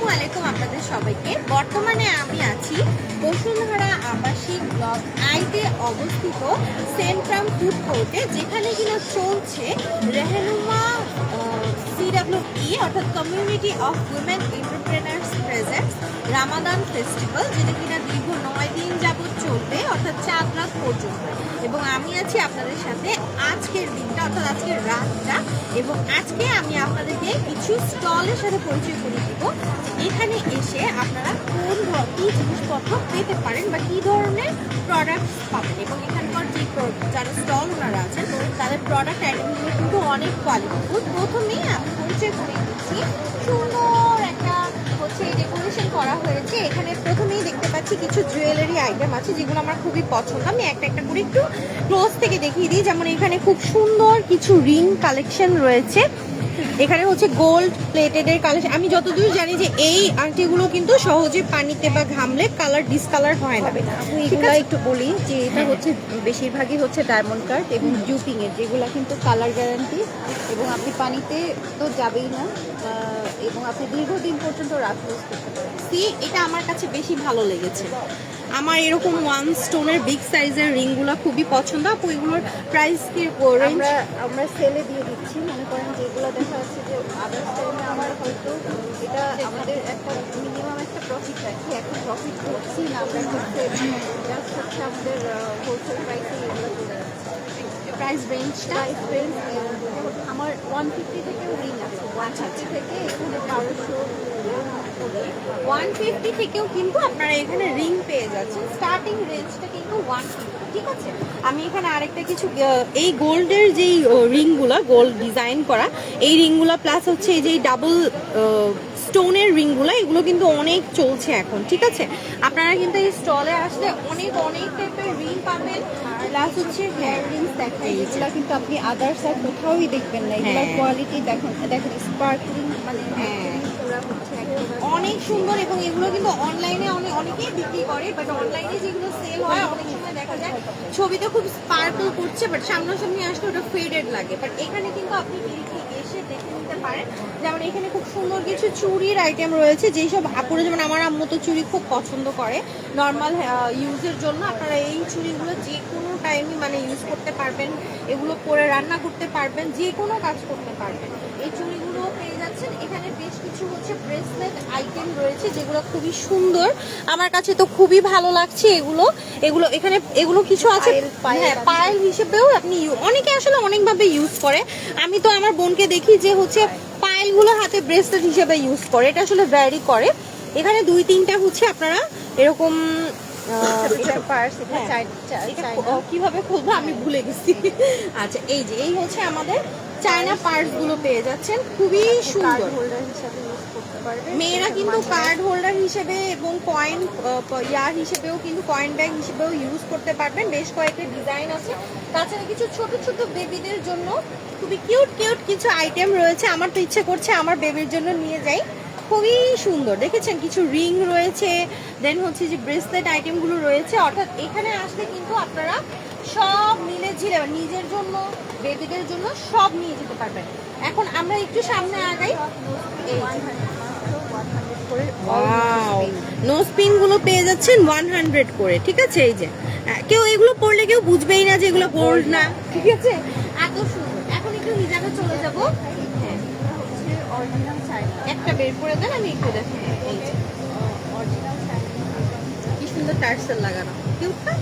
আসসালামু আলাইকুম আপনাদের সবাইকে। বর্তমানে আমি আছি বসুন্ধরা আবাসিক ব্লক আইতে অবস্থিত সেন্ট্রাম ফুড কোর্টে, যেখানে কিনা চলছে রেহনুমা CWE অর্থাৎ community of women entrepreneurs presents Ramadan festival, যেটা কিনা দীর্ঘ 9 দিন যাবত চলবে অর্থাৎ 4 রাত পর্যন্ত। এবং আমি আছি আপনাদের সাথে আজকের দিনটা অর্থাৎ আজকের রাতটা, এবং আজকে আমি আপনাদেরকে কিছু স্টলের সাথে পরিচয় করে দিব। এখানে এসে আপনারা কী জিনিসপত্র পেতে পারেন বা কী ধরনের প্রোডাক্ট পাবেন, এবং এখানকার যে যারা স্টল ওনারা আছেন তাদের প্রোডাক্ট আইটেমগুলো কিন্তু অনেক কোয়ালিটিফুল। প্রথমেই আমি পরিচয় করে দিচ্ছি, সুন্দর একটা হচ্ছে ডেকোরেশন করা হয়েছে। এখানে প্রথমেই দেখতে পাচ্ছি কিছু জুয়েলারি আইটেম আছে যেগুলো আমার খুবই পছন্দ। আমি একটা একটা করে একটু ক্লোজ থেকে দেখিয়ে দিই। যেমন এখানে খুব সুন্দর কিছু রিং কালেকশন রয়েছে, এখানে হচ্ছে গোল্ড প্লেটেডের কালেকশন। আমি যতদূর জানি যে এই আংটিগুলো কিন্তু সহজে পানিতে বা ঘামলে কালার ডিসকালার হয় না। এগুলো একটু বলি যে এটা হচ্ছে বেশিরভাগই হচ্ছে ডায়মন্ড কাট এবং জুপিং এর, যেগুলো কিন্তু কালার গ্যারান্টি এবং আপনি পানিতে তো যাবেই না, এবং আপনি দীর্ঘদিন পর্যন্ত রাফ ইউজ করতে পারেন। এটা আমার কাছে বেশি ভালো লেগেছে। আমার এরকম ওয়ান স্টোনের বিগ সাইজের রিংগুলো খুবই পছন্দ। আপু এগুলোর প্রাইস কি? আমরা সেলে দিয়ে দিচ্ছি। মনে করেন যেগুলো দেখা যাচ্ছে যে আদার্স টাইমে আমার হয়তো এটা আমাদের একটা মিনিমাম একটা প্রফিট রাখি, এখন প্রফিট করছি না, আমরা হচ্ছে জাস্ট হচ্ছে আমাদের হোলসেল প্রাইসে এগুলো চলে যাচ্ছে। প্রাইস রেঞ্জটা আমার 150 থেকেও রিং আছে, 150 থেকে এখানে 1200 150 থেকেও কিন্তু আপনারা এখানে রিং পেয়ে যাচ্ছেন। স্টার্টিং রেঞ্জটা কিন্তু 150, ঠিক আছে। আমি এখানে আরেকটা কিছু এই গোল্ডের যেই রিংগুলো, গোল্ড ডিজাইন করা এই রিংগুলো প্লাস হচ্ছে এই যে ডাবল স্টোনের রিংগুলো, এগুলো কিন্তু অনেক চলছে এখন, ঠিক আছে। আপনারা কিন্তু এই স্টলে আসলে অনেক অনেক টাইপের রিং পাবেন। প্লাস হচ্ছে হেয়ার রিংস দেখাই, এগুলো কিন্তু আপনি আদার্স আর কোথাওই দেখবেন না। এগুলোর কোয়ালিটি দেখুন স্পার্কলিং, মানে পুরো হচ্ছে অনেক সুন্দর। এবং এগুলো কিন্তু অনলাইনে অনেকেই বিক্রি করে, বাট অনলাইনে যেগুলো সেল হয় অনেক সময় দেখা যায় ছবিতে খুব স্পার্কল করছে, বাট সামনাসামনি আসলে ওটা ফেডেড লাগে। বাট এখানে কিন্তু আপনি এসে দেখে নিতে পারেন। যেমন এখানে খুব সুন্দর কিছু চুড়ির আইটেম রয়েছে, যেই সব আপুরে, যেমন আমার আম্মু তো চুড়ি খুব পছন্দ করে নর্মাল ইউজের জন্য। আপনারা এই চুড়িগুলো যে কোনো টাইমে মানে ইউজ করতে পারবেন, এগুলো পরে রান্না করতে পারবেন, যে কোনো কাজ করতে পারবেন। এই চুড়িগুলো পেয়ে যাচ্ছেন। এখানে বেশ কিছু হচ্ছে ব্রেসলেট আইটেম রয়েছে যেগুলো খুবই সুন্দর, আমার কাছে তো খুবই ভালো লাগছে। এগুলো এখানে এগুলো কিছু আছে পায়েল হিসেবেও আপনি অনেকে আসলে অনেকভাবে ইউজ করে। আমি তো আমার বোনকে দেখি যে হচ্ছে পায়েলগুলো হাতে ব্রেসলেট হিসেবে ইউজ করে, এটা আসলে ভ্যারি করে। এখানে 2-3টা হচ্ছে আপনারা এরকম কিভাবে খুলবো আমি ভুলে গেছি। আচ্ছা, এই হচ্ছে আমাদের চায়না পার্টস গুলো পেয়ে যাচ্ছেন, খুবই সুন্দর। মেয়েরা কিন্তু কার্ড হোল্ডার হিসেবে এবং কয়েন হিসেবেও কিন্তু কয়েন ব্যাগ হিসেবেও ইউজ করতে পারবেন। বেশ কয়েকটা ডিজাইন আছে। তাছাড়া কিছু ছোট ছোট বেবিদের জন্য খুবই কিউট কিউট কিছু আইটেম রয়েছে। আমার তো ইচ্ছে করছে আমার বেবির জন্য নিয়ে যাই, খুবই সুন্দর। দেখেছেন কিছু রিং রয়েছে, দেন হচ্ছে যে ব্রেসলেট আইটেমগুলো রয়েছে। অর্থাৎ এখানে আসলে কিন্তু আপনারা সব মিলে ঝিলে নিজের জন্য বেবিদের জন্য সব নিয়ে যেতে পারবেন। এখন আমরা একটু সামনে আগাই। নোজ পিন গুলো পেয়ে যাচ্ছেন 100 করে, ঠিক আছে। এই যে কেউ এগুলো পরলে কেউ বুঝবেই না যে এগুলো গোল্ড না, ঠিক আছে, এত সুন্দর। এখন একটু হিজাবে চলে যাবো। একটা বের করে দেন, আমি একটু দেখেন। কি সুন্দর টার্সেল লাগানো, কিউট না?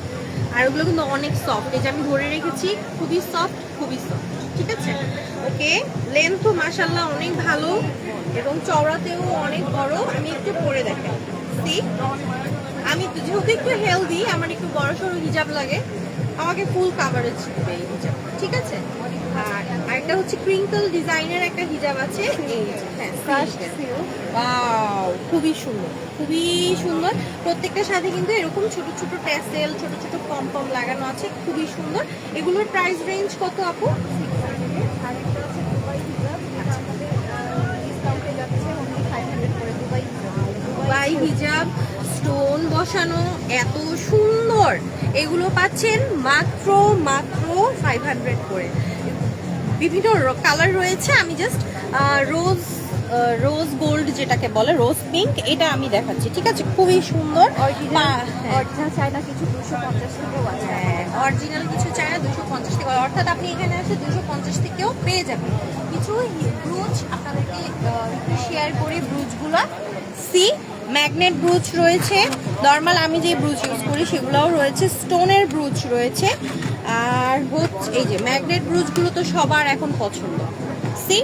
আর ওগুলো কিন্তু অনেক সফট, এই যে আমি ধরে রেখেছি, খুবই সফট, খুবই সফট, ঠিক আছে। ওকে, লেন্থও মাশাআল্লাহ অনেক ভালো এবং চওড়াতেও অনেক বড়। আমি একটু পরে দেখেন, আমি যেহেতু একটু হেলদি, আমার একটু বড় সড়ো হিজাব লাগে, আমাকে ফুল কাভারেজ দেবে এই হিজাব, ঠিক আছে। আর একটা হচ্ছে ক্রিঙ্কল ডিজাইনের একটা হিজাব আছে, খুবই সুন্দর, খুবই সুন্দর। প্রত্যেকটার সাথে কিন্তু এরকম ছোট ছোট ট্যাসেল, ছোট ছোট পম লাগানো আছে, খুবই সুন্দর। এগুলোর প্রাইস রেঞ্জ কত আপু? দুবাই হিজাব স্টোন বসানো, এত সুন্দর। এগুলো পাচ্ছেন মাত্র 500 করে। বিভিন্ন কালার রয়েছে। আমি জাস্ট রোজ গোল্ড যেটাকে বলে রোজ পিঙ্ক, এটা আমি দেখাচ্ছি, ঠিক আছে? খুবই সুন্দর। অরিজিনাল চায়না কিছু 250 থেকেও আছে। হ্যাঁ, অরিজিনাল কিছু চায়না 250 থেকে, অর্থাৎ আপনি এখানে এসে 250 থেকেও পেয়ে যাবেন। কিছু ব্রুচ আপনাদেরকে একটু শেয়ার করি। ব্রুচগুলো সি ম্যাগনেট ব্রুচ রয়েছে, নর্মাল আমি যে ব্রুচ ইউজ করি সেগুলোও রয়েছে, স্টোনের ব্রুচ রয়েছে, আর হচ্ছে এই যে ম্যাগনেট ব্রুচগুলো তো সবার এখন পছন্দ। সি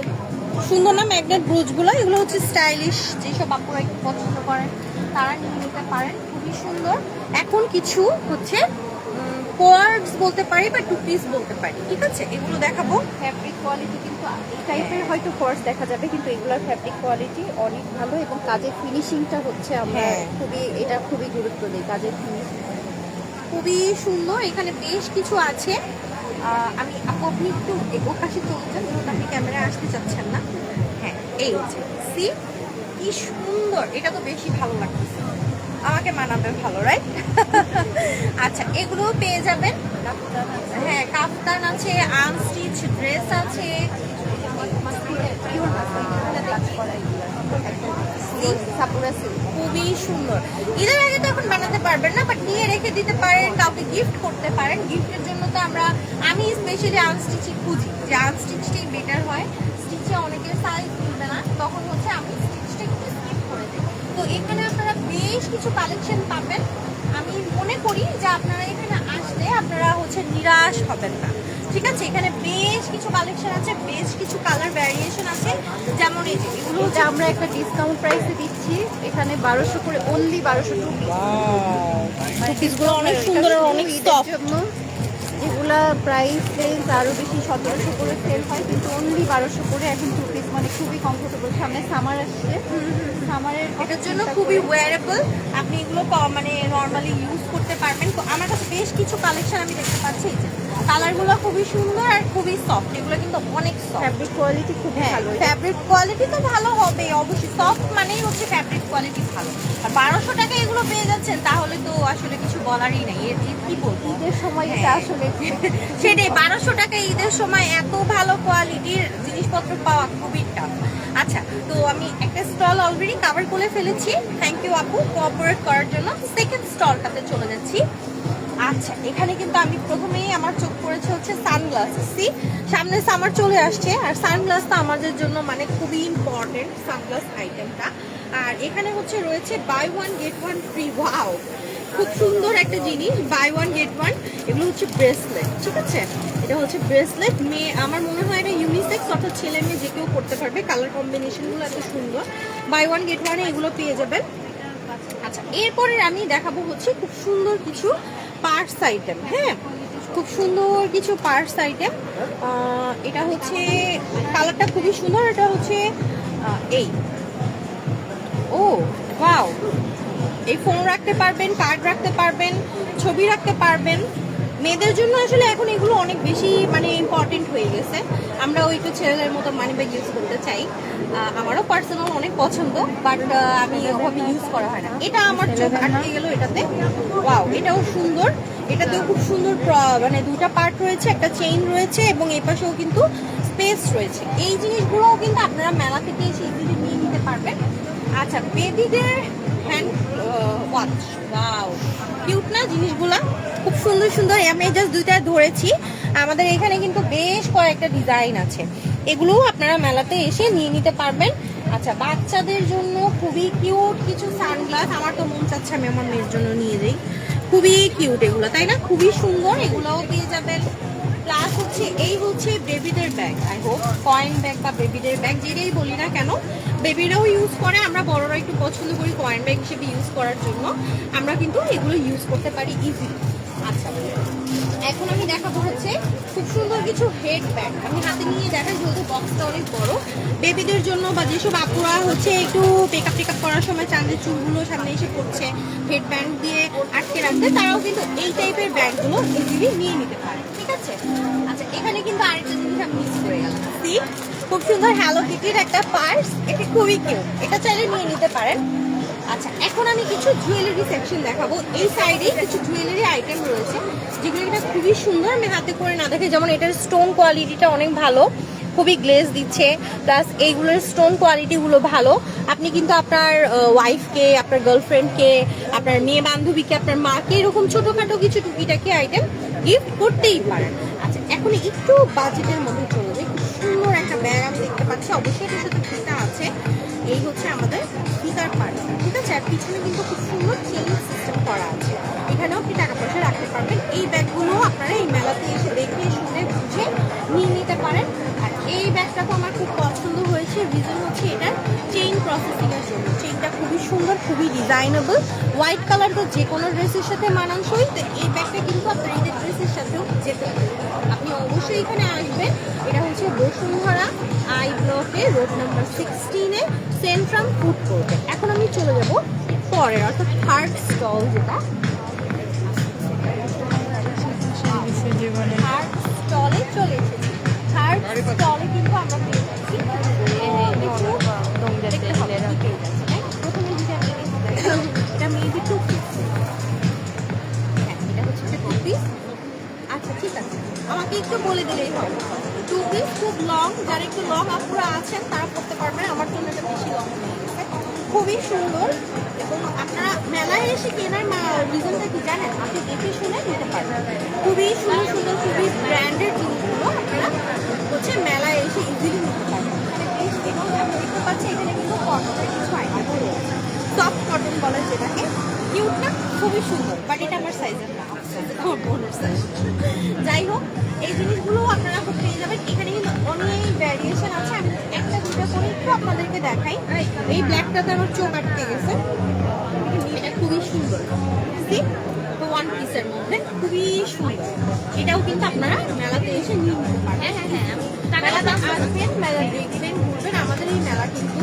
সুন্দর না ম্যাগনেট ব্রুচগুলো? এগুলো হচ্ছে স্টাইলিশ, যেসব আপুরা একটু পছন্দ করেন তারা নিয়ে নিতে পারেন, খুবই সুন্দর। এখন কিছু হচ্ছে কোয়ার্ডস বলতে পারি বা টু পিস বলতে পারি, ঠিক আছে? এগুলো দেখাবো। ফ্যাব্রিক কোয়ালিটি কিন্তু এই টাইপের হয়তো কোর্স দেখা যাবে, কিন্তু এগুলোর ফ্যাব্রিক কোয়ালিটি অনেক ভালো এবং কাজের ফিনিশিংটা হচ্ছে আমরা খুবই গুরুত্ব দিই, কাজের ফিনিশিং খুবই সুন্দর। এখানে বেশ কিছু আছে। আমি আপনি একটু ওর পাশে চলে যান, যেহেতু আপনি ক্যামেরায় আসতে চাচ্ছেন না। হ্যাঁ, এই হচ্ছে সি, কি সুন্দর, এটা তো বেশি ভালো লাগতেছে, আমাকে মানাবে ভালো, রাইট? আচ্ছা, এগুলোও পেয়ে যাবেন। হ্যাঁ, কাফতান আছে, আনস্টিচ ড্রেস আছে, খুবই সুন্দর। ঈদের আগে তো এখন বানাতে পারবেন না, বাট নিয়ে রেখে দিতে পারেন, কাউকে গিফট করতে পারেন। গিফটের জন্য তো আমি স্পেশালি আনস্টিচই খুঁজি, যে আনস্টিচটাই বেটার হয়। স্টিচে অনেকের সাইজ মিলবে না, তখন হচ্ছে আমি স্টিচটা একটু স্কিপ করে দিই। তো এখানে আপনারা বেশ কিছু কালেকশন পাবেন। আমি মনে করি যে আপনারা এখানে আসলে আপনারা হচ্ছে নিরাশ হবেন না, ঠিক আছে? এখানে বেশ কিছু কালেকশন আছে, বেশ কিছু কালার ভ্যারিয়েশন আছে, যেমন এই যে এগুলো এটা আমরা একটা ডিসকাউন্ট প্রাইসে দিচ্ছি, এখানে 1200 করে, অনলি 1200 পিসগুলো অনেক সুন্দর আর অনেক সফট। জন্য যেগুলা প্রাইস রেঞ্জ আরো বেশি 1700 করে সেল হয়, কিন্তু অনলি 1200 করে এখন 2 পিস, মানে খুবই কমফোর্টেবল। সামনে সামার আসছে, সামারের এটার জন্য খুবই ওয়্যারেবল, আপনি এগুলো মানে নর্মালি ইউজ করতে পারবেন। তো আমার কাছে বেশ কিছু কালেকশন আমি দেখতে পাচ্ছি, এই যে কালারগুলো খুবই সুন্দর আর খুবই সফট, এগুলো কিন্তু অনেক সফট। ফ্যাব্রিক কোয়ালিটি খুব ভালো, ফ্যাব্রিক কোয়ালিটি তো ভালো হবে অবশ্যই, সফট মানেই হচ্ছে ফ্যাব্রিক কোয়ালিটি ভালো। আর 1200 টাকা এগুলো পেয়ে যাচ্ছেন, তাহলে তো আসলে কিছু বলারই নাই। এর কি বলবো, ঈদের সময় এটা আসলে সেটাই, 1200 টাকা ঈদের সময় এত ভালো কোয়ালিটির জিনিসপত্র পাওয়া খুবই টাফ। আচ্ছা, তো আমি একটা স্টল অলরেডি কভার করে ফেলেছি, থ্যাংক ইউ আপু কোঅপারেট করার জন্য। সেকেন্ড স্টলটাতে চলে যাচ্ছি। আচ্ছা, এখানে কিন্তু আমি প্রথমেই আমার চোখ পড়েছে হচ্ছে সানগ্লাস। সি, সামনে সামার চলে আসছে, আর সানগ্লাস তো আমাদের জন্য মানে খুবই ইম্পর্টেন্ট সানগ্লাস আইটেমটা। আর এখানে হচ্ছে রয়েছে buy one get one free. Wow, খুব সুন্দর একটা জিনিস, বাই ওয়ান গেট ওয়ান। এগুলো হচ্ছে ব্রেসলেট, ঠিক আছে? এটা হচ্ছে ব্রেসলেট, মেয়ে, আমার মনে হয় এটা ইউনিসেক্স, অর্থাৎ ছেলে মেয়ে যে কেউ করতে পারবে। কালার কম্বিনেশনগুলো এত সুন্দর, বাই ওয়ান গেট ওয়ানে এগুলো পেয়ে যাবেন। আচ্ছা, এরপরে আমি দেখাবো হচ্ছে খুব সুন্দর কিছু পার্স আইটেম। হ্যাঁ, খুব সুন্দর কিছু পার্স আইটেম। এটা হচ্ছে কালারটা খুবই সুন্দর, এটা হচ্ছে এই, ও ওয়াও, এই ফোন রাখতে পারবেন, কার্ড রাখতে পারবেন, ছবি রাখতে পারবেন। মেয়েদের জন্য আসলে এখন এগুলো অনেক বেশি মানে ইম্পর্টেন্ট হয়ে গেছে। আমরা ওই একটু ছেলেদের মতো মানি ব্যাগ ইউজ করতে চাই, আমারও পার্সোনাল অনেক পছন্দ, বাট আমি ওভাবে ইউজ করা হয় না। এটা আমার চোখ আটকে গেল এটাতে, ওয়াও, এটাও সুন্দর। এটাতেও খুব সুন্দর মানে দুটা পার্ট রয়েছে, একটা চেইন রয়েছে এবং এই পাশেও কিন্তু স্পেস রয়েছে। এই জিনিসগুলোও কিন্তু আপনারা মেলা থেকে এসে ইজিলি নিয়ে নিতে পারবেন। আচ্ছা, বেবিদের হ্যান্ড ওয়াচ, ওয়াও, কিউট না জিনিসগুলা? খুব সুন্দর সুন্দর। আমি জাস্ট দুইটা ধরেছি, আমাদের এখানে কিন্তু বেশ কয়েকটা ডিজাইন আছে, এগুলোও আপনারা মেলাতে এসে নিয়ে নিতে পারবেন। আচ্ছা, বাচ্চাদের জন্য খুবই কিউট কিছু সানগ্লাস, আমার তো মন চাচ্ছে আমি আমার মেয়ের জন্য নিয়ে যাই। খুবই কিউট এগুলো, তাই না? খুবই সুন্দর, এগুলোও পেয়ে যাবেন। প্লাস হচ্ছে এই হচ্ছে বেবিদের bag, I hope coin bag বা বেবিদের ব্যাগ যেটাই বলি না কেন, বেবিরাও ইউজ করে, আমরা বড়রা একটু পছন্দ করি কয়েন ব্যাগ হিসেবে ইউজ করার জন্য, আমরা কিন্তু এগুলো ইউজ করতে পারি ইজিলি। আচ্ছা, এখন আমি দেখাবো হচ্ছে খুব সুন্দর কিছু হেড ব্যাগ। আমি হাতে নিয়ে দেখাই, যেহেতু বক্সটা অনেক বড়, বেবিদের জন্য বা যেসব আপুরা হচ্ছে একটু মেকআপ করার সময় চাঁদের চুলগুলো সামনে এসে পড়ছে, হেড ব্যান্ড দিয়ে আটকে রাখতে, তারাও কিন্তু এই টাইপের ব্যাগগুলো ইজিলি নিয়ে নিতে পারে, ঠিক আছে? আচ্ছা, এখানে কিন্তু আরেকটা জিনিস আমি মিস করে গেলাম। সি, খুব সুন্দর হ্যালো কিটির একটা পার্স, এটা খুবই কিউট, এটা চাইলে নিয়ে নিতে পারেন। আচ্ছা, এখন আমি কিছু জুয়েলারি সেকশন দেখাবো। এই সাইডে কিছু জুয়েলারি আইটেম রয়েছে যেগুলো এটা খুবই সুন্দর, আমি হাতে করে না দেখে, যেমন এটার স্টোন কোয়ালিটিটা অনেক ভালো, খুবই গ্লেজ দিচ্ছে, প্লাস এইগুলোর স্টোন কোয়ালিটিগুলো ভালো। আপনি কিন্তু আপনার ওয়াইফকে, আপনার গার্লফ্রেন্ডকে, আপনার মেয়ে বান্ধবীকে, আপনার মাকে এরকম ছোটোখাটো কিছু টুকিটাকি আইটেম গিফট করতেই পারেন। আচ্ছা, এখন একটু বাজেটের মধ্যে চলে যাই। খুব সুন্দর একটা ব্যাগ আমি দেখতে পাচ্ছি, অবশ্যই এটার সাথে ফিতা আছে। এই হচ্ছে আমাদের ফিতার পার্ট, ঠিক আছে। আর পিছনে কিন্তু খুব সুন্দর চেইন সিস্টেম করা আছে, এখানেও আপনি টাকা পয়সা রাখতে পারবেন। এই ব্যাগগুলো আপনারা এই মেলাতে এসে দেখে শুনে বুঝে নিয়ে নিতে পারেন। আর এই ব্যাগটা তো আমার খুব পছন্দ হয়েছে, রিজন হচ্ছে এটার চেইন প্রসেসিংয়ের জন্য। চেইনটা খুবই সুন্দর, খুবই ডিজাইনেবল, হোয়াইট কালার তো যে কোনো ড্রেসের সাথে মানানসই। তো এই ব্যাগটা কিন্তু আপনার ঈদের ড্রেসের সাথেও যেতে পারে। আপনি অবশ্যই এখানে আসবেন। এটা হচ্ছে বসুন্ধরা আই ব্লকে, রোড নাম্বার 16-এ, সেন্ট্রাম ফুড কোর্টে। এখন আমি চলে যাব পরের, অর্থাৎ থার্ড স্টল, যেটা থার্ড স্টলে চলে এসেছি। থার্ড স্টলে কিন্তু আমরা পেয়ে যাচ্ছি দেখতে হবে কি পেয়ে যাচ্ছি, তাই না? প্রথমে যেটা আমি দেখতে, এটা মেয়েদের টু পিস। হ্যাঁ, এটা হচ্ছে একটা টু পিস। আচ্ছা, ঠিক আছে, আমাকে একটু বলে দিলেই হবে। টু পিস খুব লং, যারা একটু লং আপুরা আছেন তারা করতে পারবেন। আমার জন্য এটা বেশি লং হয়ে গেছে। খুবই সুন্দর, এবং আপনারা মেলায় এসে কেনার রিজনটা কি জানেন? আপনি দেখে শুনে নিতে পারবেন। খুবই সুন্দর সুন্দর, খুবই ব্র্যান্ডেড জিনিসগুলো আপনারা হচ্ছে মেলায় এসে ইজিলি নিতে পারবেন। এবং আমরা দেখতে পাচ্ছি এখানে কিন্তু কটনের কিছু আইটেম রয়েছে, সফট কটন বলে যেটাকে। কিউট না? খুবই সুন্দর, বাট এটা আমার সাইজের না, আমার বোনের সাইজ। যাই হোক, এই জিনিসগুলো আপনারা খুব পেয়ে যাবেন। এখানে কিন্তু অনেক ভ্যারিয়েশন আছে। আমি একটা দুটো করে একটু আপনাদেরকে দেখাই। এই ব্ল্যাকটাতে আমার চোখ আটকে গেছে, এটা খুবই সুন্দর, তো ওয়ান পিসের মধ্যে খুবই সুন্দর। এটাও কিন্তু আপনারা মেলাতে এসে নিয়ে নিতে পারেন। হ্যাঁ, মেলাতে আসবেন, মেলা দেখবেন, ঘুরবেন। আমাদের এই মেলা কিন্তু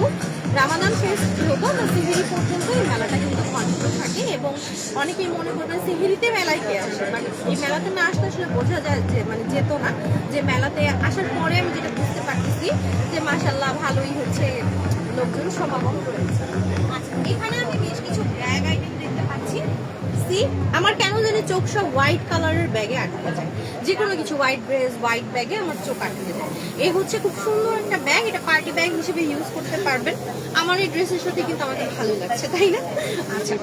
রামাদান শেষ হতো না, সিহিরি পর্যন্ত এই মেলাটা কিন্তু কন্টিনিউ থাকে। এবং অনেকেই মনে করবেন সিহিরিতে মেলায় কে আসে, বাট এই মেলাতে না আসলে আসলে বোঝা যায় যে, মানে যেত না, যে মেলাতে আসার পরে আমি যেটা বুঝতে পারতেছি যে মাশাআল্লাহ ভালোই হচ্ছে লোকজন সমাগম রয়েছে। আচ্ছা, এখানে আমি বেশ কিছু ব্যাগ আইটেম দেখতে পাচ্ছি। আমার কেন জানি চোখ সব হোয়াইট কালারের ব্যাগে আটকে যায়, যে কোনো কিছু হোয়াইট ড্রেস, হোয়াইট ব্যাগে আমার চোখ আটকে যায়। এই হচ্ছে খুব সুন্দর একটা ব্যাগ, এটা পার্টি ব্যাগ হিসেবে ইউজ করতে পারবেন। আমার এই ড্রেসের সাথে কিন্তু আমাদের ভালো লাগছে, তাই না? আচ্ছা,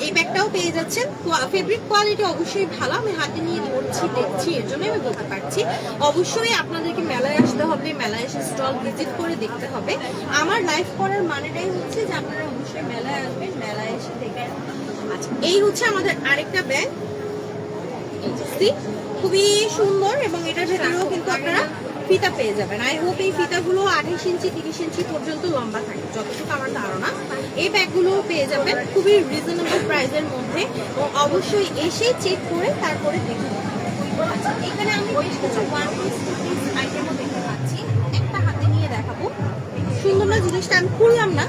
এই ব্যাগটাও পেয়ে যাচ্ছেন। ফেব্রিক কোয়ালিটি অবশ্যই ভালো, আমি হাতে নিয়ে ধরছি, দেখছি, এর জন্য আমি বলতে পারছি। অবশ্যই আপনাদেরকে মেলায় আসতে হবে, মেলায় এসে স্টল ভিজিট করে দেখতে হবে। আমার লাইফ করার মানেটাই হচ্ছে যে আপনারা অবশ্যই মেলায় আসবেন, মেলায় এসে দেখবেন। আচ্ছা, এই হচ্ছে আমাদের আরেকটা ব্যাগ, খুবই সুন্দর, এবং এটার ভেতরেও কিন্তু আপনারা ফিতা পেয়ে যাবেন। আই হোপ এই ফিতাগুলো 28 ইঞ্চি 30 ইঞ্চি পর্যন্ত লম্বা থাকে, যতটুকু আমার ধারণা। এই ব্যাগগুলো পেয়ে যাবেন খুবই রিজনেবল প্রাইসের মধ্যে, এবং অবশ্যই এসে চেক করে তারপরে দেখে নেবেন। আচ্ছা, এখানে আমি বেশ কিছু ওয়ান পিস টু পিস আইটেমও দেখতে পাচ্ছি, একটা হাতে নিয়ে দেখাবো। সুন্দর না জিনিসটা? আমি খুললাম না,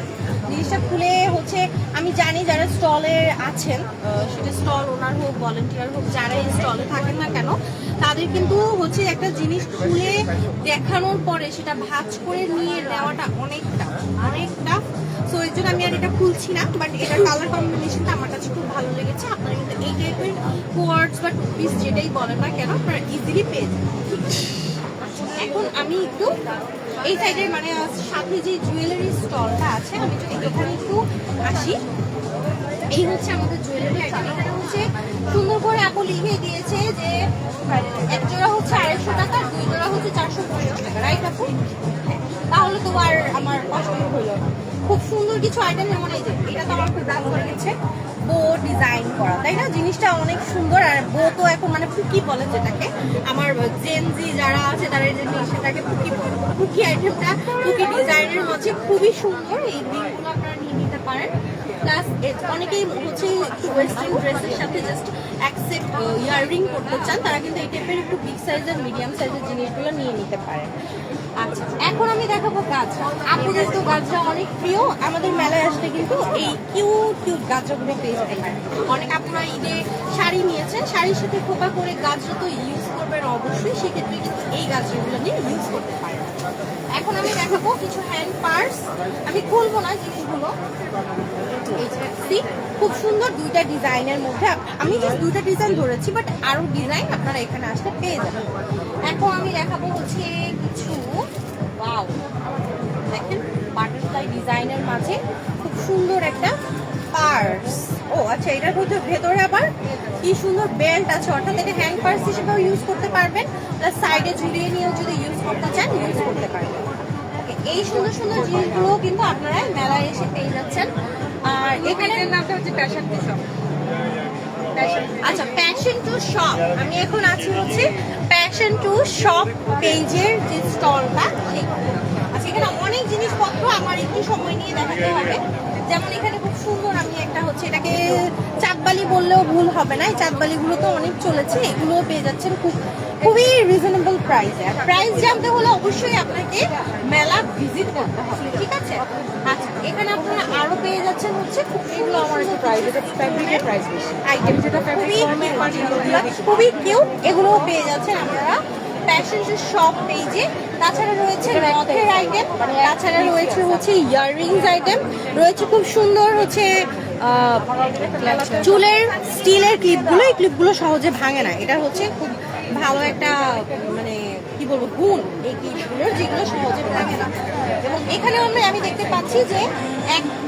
জিনিসটা খুলে হচ্ছে আমি জানি যারা স্টলে আছেন, সেটা স্টল ওনার হোক, ভলেন্টিয়ার হোক, যারা এই স্টলে থাকেন না কেন, তাদের কিন্তু হচ্ছে একটা জিনিস খুলে দেখানোর পরে সেটা ভাঁজ করে নিয়ে নেওয়াটা অনেক টাফ। সো এর জন্য আমি আর এটা খুলছি না, বাট এটার কালার কম্বিনেশনটা আমার কাছে খুব ভালো লেগেছে। আপনারা কিন্তু এই টাইপের কোয়ার্টস বা টু পিস যেটাই বলেন না কেন, আপনারা ইজিলি পেয়ে যাবেন। এখন আমি একটু এই সাইডের, মানে সাথে যে জুয়েলারি স্টলটা আছে, আমি যদি এখানে একটু আসি, এই হচ্ছে আমাদের জুয়েলারি আইটেম। এখানে হচ্ছে সুন্দর করে আপু লিখে দিয়েছে যে এক জোড়া হচ্ছে 250 টাকা, দুই জোড়া হচ্ছে 450 টাকা, রাইট আপু? তাহলে তো আর আমার কষ্ট হইল না। খুব সুন্দর কিছু আইটেম, যেমন এই যে এটা তো আমার খুব ভালো লেগেছে, বো ডিজাইন করা, তাই না? জিনিসটা অনেক সুন্দর। আর বো তো এখন মানে পুকি বলে যেটাকে, আমার জেনজি যারা আছে তারা এই যে সেটাকে পুকি বলে। পুকি আইটেমটা পুকি ডিজাইনের মধ্যে খুবই সুন্দর, এই দিকগুলো আপনারা নিয়ে নিতে পারেন। প্লাস অনেকেই হচ্ছে একটু ওয়েস্টার্ন ড্রেসের সাথে জাস্ট অ্যাকসেপ্ট ইয়াররিং করতে চান, তারা কিন্তু এই টাইপের একটু বিগ সাইজের, মিডিয়াম সাইজের জিনিসগুলো নিয়ে নিতে পারেন। আচ্ছা, এখন আমি দেখাবো গাজরা। আপুদের তো গাজরা অনেক প্রিয়, আমাদের মেলায় আসলে কিন্তু এই কিউট গাজরাগুলো পেয়ে যেতে পারেন। অনেক আপনারা ঈদে শাড়ি নিয়েছেন, শাড়ির সাথে খোপা করে গাজরা তো ইউজ করবেন অবশ্যই, সেক্ষেত্রে কিন্তু এই গাজরাগুলো নিয়ে ইউজ করতে পারেন। এখন আমি দেখাবো কিছু হ্যান্ড পার্স, আমি খুলবো না জিনিসগুলো। খুব সুন্দর দুইটা ডিজাইনের মধ্যে, আমি জাস্ট দুইটা ডিজাইন ধরেছি, বাট আরো ডিজাইন আপনারা এখানে আসলে পেয়ে যাবেন। এখন আমি দেখাবো হচ্ছে কিছু ওয়াও, দেখেন বাটারফ্লাই ডিজাইনের মাঝে খুব সুন্দর একটা পার্স। ও আচ্ছা, এটার ভেতরে আবার কি সুন্দর বেল্ট আছে, অর্থাৎ এটা হ্যান্ড পার্স হিসেবেও ইউজ করতে পারবেন, প্লাস সাইডে ঝুলিয়ে নিয়েও যদি ইউজ করতে চান ইউজ করতে পারবেন। এই সুন্দর সুন্দর জিনিসগুলো কিন্তু আপনারা মেলায় এসে পেয়ে যাচ্ছেন। আর এখানে নামটা হচ্ছে প্যাশন টু শপ। আচ্ছা, প্যাশন টু শপ, আমি এখন আছি হচ্ছে প্যাশন টু শপ পেজের যে স্টলটা সেখানে। আচ্ছা, এখানে অনেক জিনিসপত্র আমার একটু সময় নিয়ে দেখাতে হবে। যেমন এখানে খুব সুন্দর, আমি একটা হচ্ছে এটাকে চাঁদবালি বললেও ভুল হবে না, এই চাঁদবালিগুলো তো অনেক চলেছে, এগুলোও পেয়ে যাচ্ছেন খুবই রিজনেবল প্রাইসে। আর প্রাইস জানতে হলে অবশ্যই আপনাকে মেলা ভিজিট করতে হবে, ঠিক আছে? আচ্ছা, এখানে আপনারা আরো পেয়ে যাচ্ছেন হচ্ছে এগুলো আমার একটু প্রাইস, এটা ফ্যাব্রিকের প্রাইস বেশি, আইটেম যেটা খুবই কিউট, এগুলোও পেয়ে যাচ্ছেন আপনারা প্যাশন টু শপ পেজে। তাছাড়া রয়েছে নথের আইটেম, তাছাড়া রয়েছে হচ্ছে ইয়াররিংস আইটেম, রয়েছে খুব সুন্দর হচ্ছে চুলের স্টিলের ক্লিপগুলো, এই ক্লিপগুলো সহজে ভাঙে না, এটা হচ্ছে খুব ভালো একটা মানে কি বলবো গুণ এই ক্লিপগুলোর, যেগুলো সহজে ভাঙে না। এবং এখানে আমি দেখতে পাচ্ছি যে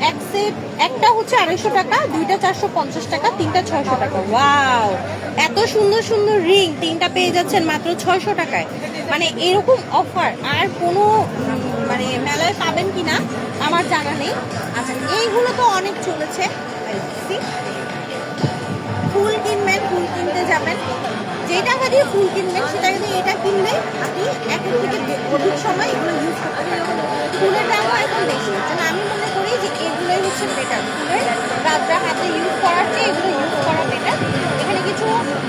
এক সেট একটা হচ্ছে 250 টাকা, দুইটা 450 টাকা, তিনটা 600 টাকা। ওয়াও, এত সুন্দর সুন্দর রিং তিনটা পেয়ে যাচ্ছেন মাত্র 600 টাকায়। মানে এরকম অফার আর কোনো মানে মেলায় পাবেন কিনা আমার জানা নেই। আচ্ছা, এইগুলো তো অনেক চলেছে। ফুল কিনবেন, ফুল কিনতে যাবেন, যে টাকা দিয়ে ফুল কিনবেন সেটা কিন্তু এটা কিনলে আপনি একের থেকে অধিক সময় এগুলো ইউজ করতে পারবেন। ফুলের দামও এখন বেশি, যেন আমি মনে করি যে এগুলোই হচ্ছে বেটার, ফুলের গাছরা হাতে ইউজ করার চেয়ে এগুলো ইউজ করা বেটার। এখানে কিছু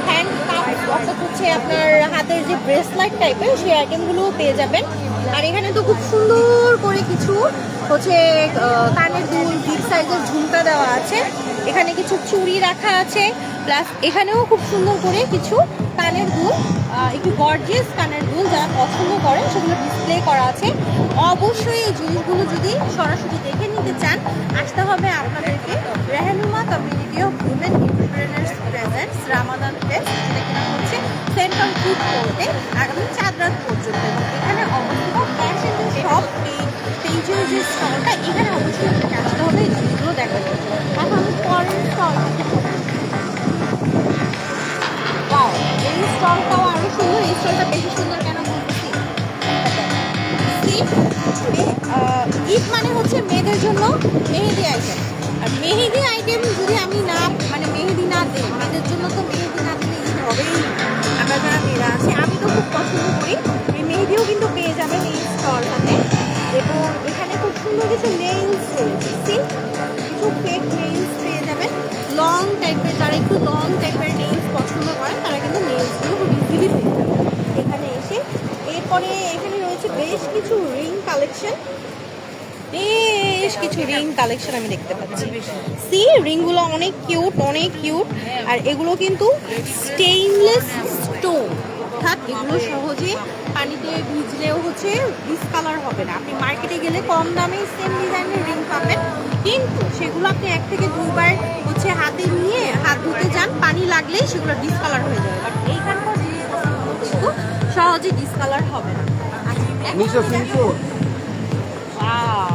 হ্যান্ড কাপ, অর্থাৎ হচ্ছে আপনার হাতের যে ব্রেসলাইট টাইপের সেই আইটেমগুলোও পেয়ে যাবেন। আর এখানে তো খুব সুন্দর করে কিছু হচ্ছে কানের দুল, বিগ সাইজের ঝুমকা দেওয়া আছে, এখানে কিছু চুড়ি রাখা আছে, প্লাস এখানেও খুব সুন্দর করে কিছু কানের দুল, একটু গর্জিয়াস কানের দুল যারা পছন্দ করেন সেগুলো ডিসপ্লে করা আছে। অবশ্যই এই জিনিসগুলো যদি সরাসরি দেখে নিতে চান আসতে হবে আপনাদেরকে Rehanuma community of women entrepreneurs presents Ramadan fest, যেটা কিনা হচ্ছে সেন্ট্রাল ফুড কোর্টে আগামী 4 রাত পর্যন্ত। এবং এখানে অবস্থিত প্যাশন টু শপ পেজের যে স্টলটা, এখানে অবশ্যই আপনাকে আসতে হবে এই জিনিসগুলো দেখার জন্য। এখন আমি পরের স্টল, ওয়াও, এই স্টলটাও আরো সুন্দর। এই স্টলটা বেশি সুন্দর কেন বলতেছি, ঈদ মানে হচ্ছে মেয়েদের জন্য মেহেদি আইটেম, আর মেহেদি আইটেম যদি আমি না মানে মেহেদি না দিই, মেয়েদের জন্য তো মেহেদি না দিলে ঈদ হবেই না। আমরা যারা মেয়েরা আছি, আমি তো খুব পছন্দ করি, এই মেহেদিও কিন্তু পেয়ে যাবেন এই স্টলটাতে। এবং এখানে খুব সুন্দর কিছু নেইলস রয়েছে, কিছু ফেক নেইলস পেয়ে যাবেন, লং টাইপের, যারা একটু লং টাইপের নেইলস পছন্দ করেন তারা কিন্তু নেইলসগুলো খুব ইজিলি পেয়ে যাবেন এখানে এসে। এরপরে এখানে রয়েছে বেশ কিছু রিং কালেকশন, বেশ কিছু রিং কালেকশন আমি দেখতে পাচ্ছি। সি, রিংগুলো অনেক কিউট, অনেক কিউট। আর এগুলো কিন্তু স্টেইনলেস স্টোন, অর্থাৎ এগুলো সহজে পানিতে ভিজলেও হচ্ছে ডিসকালার হবে না। আপনি মার্কেটে গেলে কম দামে সেম ডিজাইনের রিং পাবেন, কিন্তু সেগুলো আপনি 1 থেকে 2 বার হচ্ছে হাতে নিয়ে হাত ধুতে যান, পানি লাগলেই সেগুলো ডিসকালার হয়ে যাবে। বাট এইখানকার জিনিসপত্রগুলো কিন্তু সহজে ডিসকালার হবে না। ওয়াও,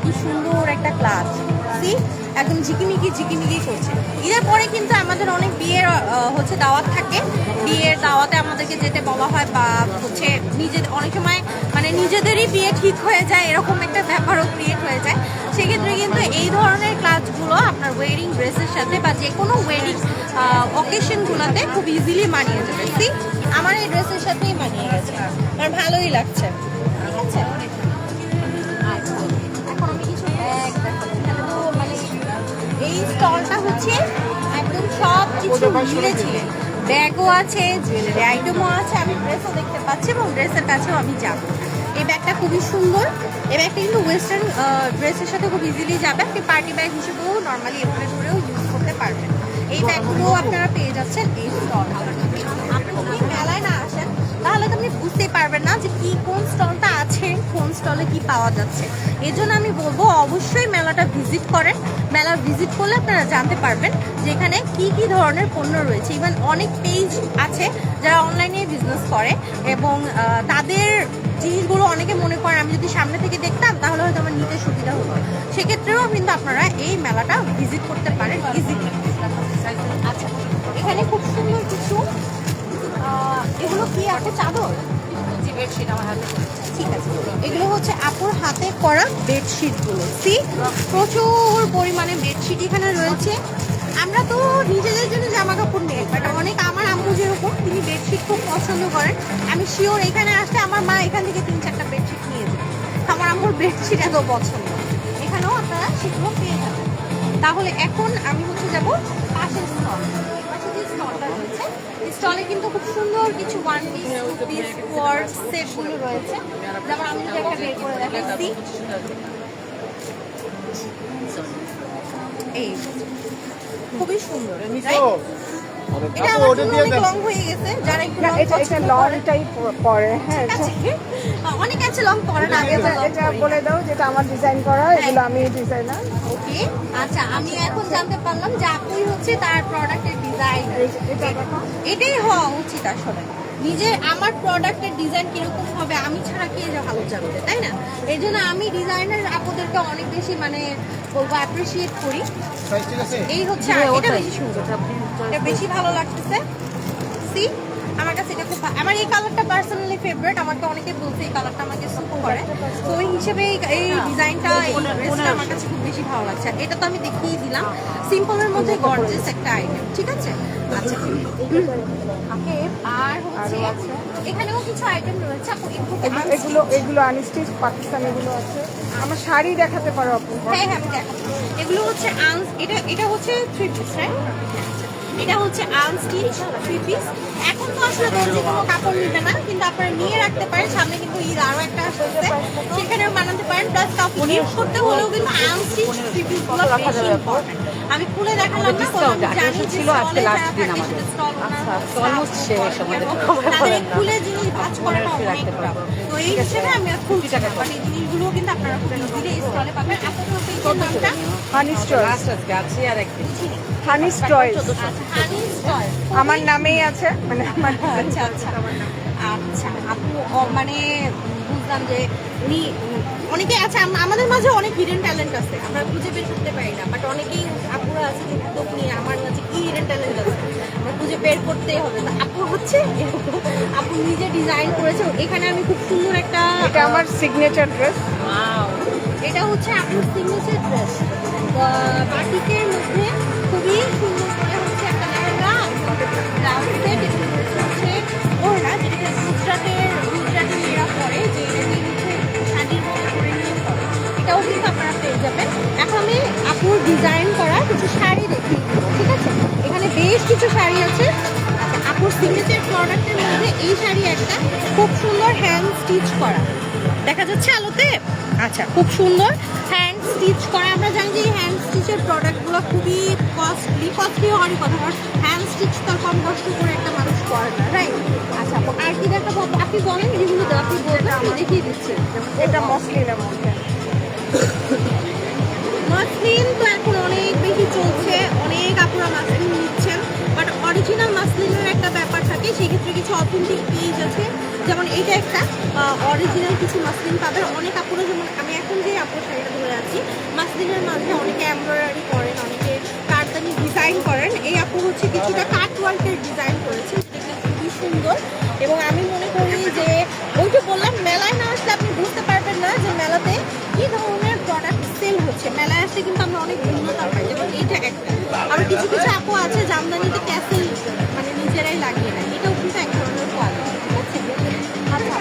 কি সুন্দর একটা ক্লাস, সি একদম ঝিকিমিকি ঝিকিমিকি করছে। ঈদের পরে কিন্তু আমাদের অনেক বিয়ের হচ্ছে দাওয়াত থাকে, বিয়ের দাওয়াতে আমাদেরকে যেতে বলা হয়, বা হচ্ছে নিজেদের অনেক সময় মানে নিজেদেরই বিয়ে ঠিক হয়ে যায়, এরকম একটা ব্যাপারও ক্রিয়েট হয়ে যায়। সেক্ষেত্রে কিন্তু এই ধরনের ক্লাসগুলো আপনার ওয়েডিং ড্রেসের সাথে বা যে কোনো ওয়েডিং অকেশনগুলোতে খুব ইজিলি মানিয়ে যাবে। সি, আমার এই ড্রেসের সাথেই মানিয়ে গেছে, আমার ভালোই লাগছে, ঠিক আছে? এখন আমি কিছু ব্যাগ দেখাবো। এখানে তো মানে এই স্টলটা হচ্ছে একদম সব কিছু মিলেছে, ব্যাগও আছে, জুয়েলারি আইটেমও আছে, আমি ড্রেসও দেখতে পাচ্ছি এবং ড্রেসের কাছেও আমি যাব। এই ব্যাগটা খুবই সুন্দর, এই ব্যাগটা কিন্তু ওয়েস্টার্ন ড্রেসের সাথে খুব ইজিলি যাবে, আপনি পার্টি ব্যাগ হিসেবেও নর্মালি এভাবে করেও ইউজ করতে পারবেন। এই ব্যাগগুলো আপনারা পেয়ে যাচ্ছেন এই স্টল। আপনি যদি মেলায় না আসেন তাহলে তো আপনি বুঝতেই পারবেন না যে কি কোন স্টলটা আছে, কোন স্টলে কি পাওয়া যাচ্ছে। এই জন্য আমি বলবো অবশ্যই মেলাটা ভিজিট করেন। মেলা ভিজিট করলে আপনারা জানতে পারবেন যে এখানে কি কি ধরনের পণ্য রয়েছে। ইভেন অনেক পেজ আছে যারা অনলাইনে বিজনেস করে এবং তাদের জিনিসগুলো অনেকে মনে করেন আমি যদি সামনে থেকে দেখতাম তাহলে হয়তো আমার নিতে সুবিধা হতো, সেক্ষেত্রেও কিন্তু আপনারা এই মেলাটা ভিজিট করতে পারেন ইজিলি। আচ্ছা, এখানে খুব সুন্দর কিছু এগুলো কি আপু চাদর? বেডশিট আমার হাতে, ঠিক আছে। এগুলো হচ্ছে আপুর হাতে করা বেডশিটগুলো। সি, প্রচুর পরিমাণে বেডশিট এখানে রয়েছে। আমরা তো নিজেদের জন্য জামা কাপড় নেই, বাট অনেক আমার আম্মু যেরকম তিনি বেডশিট খুব পছন্দ করেন। আমি শিওর এখানে আসলে আমার মা এখান থেকে 3-4টা বেডশিট নিয়ে যাবে, আমার আম্মুর বেডশিট এত পছন্দ। এখানেও আপনারা সেগুলো পেয়ে যাবেন। তাহলে এখন আমি হচ্ছে যাব পাশের স্টল, পাশে যে স্টলটা রয়েছে স্টলে কিন্তু খুব সুন্দর কিছু 1 পিস 2 পিস কোয়ার্ড সেটগুলো রয়েছে, যেমন আমি যদি একটা বের করে দেখাচ্ছি। এই খুবই সুন্দর, এটা আমার জন্য অনেক লং হয়ে গেছে, যারা একটু লং এটা লং টাইপ পরে। হ্যাঁ, অনেক আছে লং পরে না, এটা বলে দাও যেটা আমার ডিজাইন করা, এগুলো আমি ডিজাইনার। ওকে, আচ্ছা আমি এখন জানতে পারলাম যে আপুই হচ্ছে তার প্রোডাক্টের ডিজাইনার। এটাই হওয়া উচিত আসলে, নিজে আমার প্রোডাক্টের ডিজাইন কিরকম হবে আমি ছাড়া কে ভালো জানবে, তাই না? এই জন্য আমি ডিজাইনার আপুদেরকে অনেক বেশি মানে বলবো অ্যাপ্রিসিয়েট করি। এই হচ্ছে এটা বেশি সুন্দর, এটা বেশি ভালো লাগতেছে। সি, আমার কাছে এটা খুব আমার এই কালারটা পার্সোনালি ফেভারিট, আমাকে অনেকে বলছে এই কালারটা আমাকে স্যুট করে, তো ওই হিসেবে এই ডিজাইনটা এই ড্রেসটা আমার কাছে খুব বেশি ভালো লাগছে। এটা তো আমি দেখিয়ে দিলাম, সিম্পলের মধ্যে গর্জিয়াস একটা আইটেম, ঠিক আছে? আচ্ছা, ওকে, আর হচ্ছে এখানেও কিছু আইটেম রয়েছে আপু, এগুলো আনস্টিচ পাকিস্তানি এগুলো আছে। আমার শাড়ি দেখাতে পারো আপু? হ্যাঁ হ্যাঁ, আমি দেখাচ্ছি। এগুলো হচ্ছে এটা হচ্ছে 3 পিস, রাইট? এটা হচ্ছে আনস্টিচ 3 পিস। এখন তো আসলে দর্জি কোনো কাপড় নিবে না, কিন্তু আপনারা নিয়ে রাখতে পারেন, সামনে কিন্তু ঈদ আরো একটা আসছে, সেখানেও বানাতে পারেন। প্লাস কাপড় ইউজ করতে হলেও কিন্তু আনস্টিচ 3 পিস গুলো বেশি ইম্পর্টেন্ট। আমি খুলে দেখালাম না, কারণ আমি জানি যে ছিল আজকে লাস্ট দিন আমাদের। আচ্ছা, অলমোস্ট শেষ আমাদের। তাহলে খুলে জিনিস ভাঁজ করাটা অনেক টাফ, তো এই হিসেবে আমি খুলছি না, মানে এই জিনিসগুলো কিন্তু আপনারা খুব ইজিলি এই স্টলে পাবেন। আপনাদের পেজের নামটা হানিস চয়েস আছে, আর একদিন হানিস চয়েস আমার নামেই আছে, মানে আমার। আচ্ছা আচ্ছা আচ্ছা আপু, মানে বুঝলাম যে উনি অনেকে আছে আমাদের মাঝে অনেক হিডেন ট্যালেন্ট আছে, আমরা খুঁজে বের করতে পারি না, বাট অনেকেই আপুরা আছে যে উদ্যোগ নিয়ে আমার মাঝে কি হিডেন ট্যালেন্ট আছে আমরা খুঁজে বের করতেই হবে। তো আপু হচ্ছে আপু নিজে ডিজাইন করেছে। এখানে আমি খুব সুন্দর একটা, এটা আমার সিগনেচার ড্রেস। এটা হচ্ছে আপুর সিগনেচার ড্রেস, বাটিকের মধ্যে খুবই সুন্দর করে হচ্ছে একটা লেহেঙ্গা ব্লাউজ সেট, হচ্ছে ওড়না, যেটা গুজরাটি মেয়েরা পরে, যে হচ্ছে শাড়ির মতো করে নিয়ে পরে, এটাও কিন্তু আপনারা পেয়ে যাবেন। এখন আমি আপুর ডিজাইন করা কিছু শাড়ি দেখিয়ে দিব, ঠিক আছে? এখানে বেশ কিছু শাড়ি আছে। আচ্ছা, আপুর সিগনেচার প্রোডাক্টের মধ্যে এই শাড়ি একটা খুব সুন্দর হ্যান্ড স্টিচ করা, দেখা যাচ্ছে আলোতে? আচ্ছা, খুব সুন্দর হ্যান্ড স্টিচ করা। আমরা জানি যে হ্যান্ড স্টিচের প্রোডাক্টগুলো খুবই কস্টলি হওয়ারই কথা, কারণ হ্যান্ড স্টিচ তো কম কষ্ট করে একটা মানুষ করে না, রাইট? আচ্ছা, আর কি দেখাবো আপনি বলেন, যেগুলো আপনি বলবেন আমি দেখিয়ে দিচ্ছি। এটা মসলিনের মধ্যে, মাসলিন তো এখন অনেক বেশি চলছে, অনেক আপনারা মাসলিন নিচ্ছেন, বাট অরিজিনাল মাসলিনের একটা ব্যাপার থাকে, সেক্ষেত্রে কিছু অথেন্টিক পেজ আছে, যেমন এইটা একটা অরিজিনাল কিছু মাসলিন পাবেন। অনেক আপুরা, যেমন আমি এখন যে আপুর শাড়িটা ধরে আছি, মাসলিনের মাঝে অনেকে এমব্রয়ডারি করেন, অনেকে কাটদানি ডিজাইন করেন। এই আপু হচ্ছে কিছুটা কাট ওয়ার্কের ডিজাইন করেছে, সেটা খুবই সুন্দর। এবং আমি মনে করি যে ওই যে বললাম, মেলায় না আসলে আপনি বুঝতে পারবেন না যে মেলাতে কী ধরনের প্রোডাক্ট সেল হচ্ছে। মেলায় আসলে কিন্তু আমরা অনেক ভিন্নতা পাই, যেমন এইটা একটা। আবার কিছু কিছু আপু আছে জামদানিতে ক্যাসেল মানে নিজেরাই লাগিয়ে নেয়, এটাও কিন্তু এক ধরনের কোয়ালিটি, ঠিক আছে? আচ্ছা,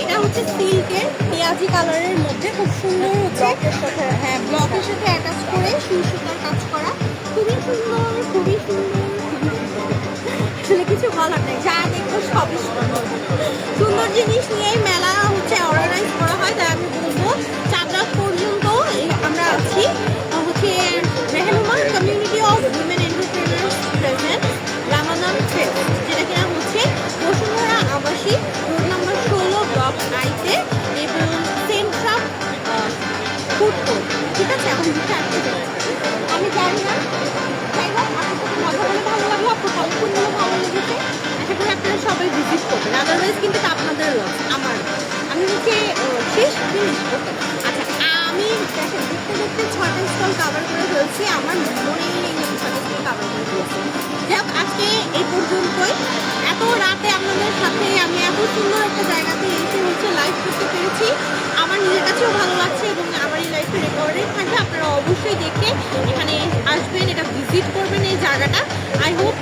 এটা হচ্ছে সিল্কের পেঁয়াজি কালারের মধ্যে খুব সুন্দর হচ্ছে, হ্যাঁ, ব্লকের সাথে অ্যাটাচ করে সুই সুতার কাজ করা, খুবই সুন্দর, খুবই সুন্দর। আসলে কিছু বলার নেই, যা দেখবো সবই সুন্দর। সুন্দর জিনিস নিয়েই মেলা হচ্ছে অর্গানাইজ করা হয়, তাই আমি বলবো চাঁদরাত পর্যন্ত আমরা আছি হচ্ছে Rehnuma community of women entrepreneurs present Ramadan fest, যেটা কিনা হচ্ছে বসুন্ধরা আবাসিক রোড নাম্বার 16 ব্লক আইতে এবং সেন্ট্রাম ফুড কোর্ট, ঠিক আছে? এখন দিকে আসতে আমি জানি না, যাই হোক আপনার সাথে কথা বলে ভালো লাগলো, আপনার কালেকশনগুলো ভালো লেগেছে। হচ্ছে শেষ ফিনিশ। আচ্ছা, আমি দেখেন দেখতে দেখতে 6টা স্টল কাভার করে ফেলছি, আমার মনেই নেই আমি 6টা স্টল কাভার করে ফেলছি। যাই হোক, আজকে এই পর্যন্তই। এত রাতে আপনাদের সাথে আমি এত সুন্দর একটা জায়গাতে এসে হচ্ছে লাইভ করতে পেরেছি, আমার নিজের কাছেও ভালো লাগছে এবং আমার এই লাইফে রেকর্ডেড থাকবে। আপনারা অবশ্যই দেখে এখানে আসবেন, এটা ভিজিট করবেন এই জায়গাটা। I hope